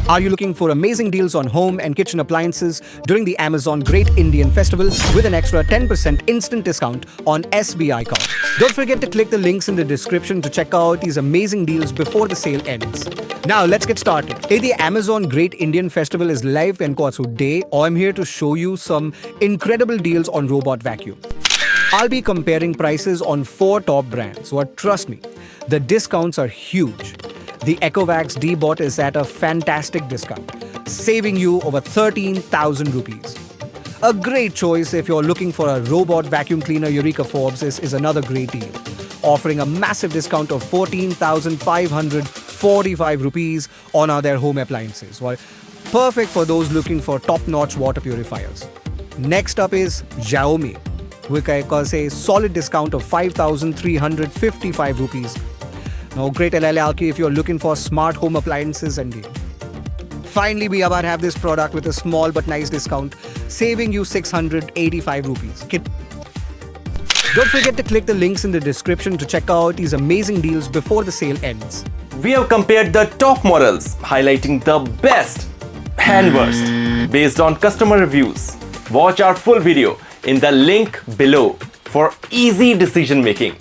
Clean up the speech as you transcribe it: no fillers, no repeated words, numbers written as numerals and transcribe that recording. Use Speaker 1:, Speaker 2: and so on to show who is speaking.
Speaker 1: Are you looking for amazing deals on home and kitchen appliances during the Amazon Great Indian Festival with an extra 10% instant discount on SBI cards? Don't forget to click the links in the description to check out these amazing deals before the sale ends. Now let's get started. Hey, the Amazon Great Indian Festival is live and today I'm here to show you some incredible deals on robot vacuum. I'll be comparing prices on 4 top brands, but trust me, the discounts are huge. The ECOVACS Deebot is at a fantastic discount, saving you over 13,000 rupees. A great choice if you're looking for a robot vacuum cleaner. Eureka Forbes is another great deal, offering a massive discount of 14,545 rupees on their home appliances. Well, perfect for those looking for top-notch water purifiers. Next up is Xiaomi, with a solid discount of 5,355 rupees. Now, great LLR if you're looking for smart home appliances and deal. Finally, we have this product with a small but nice discount, saving you 685 rupees. Don't forget to click the links in the description to check out these amazing deals before the sale ends.
Speaker 2: We have compared the top models, highlighting the best and worst based on customer reviews. Watch our full video in the link below for easy decision making.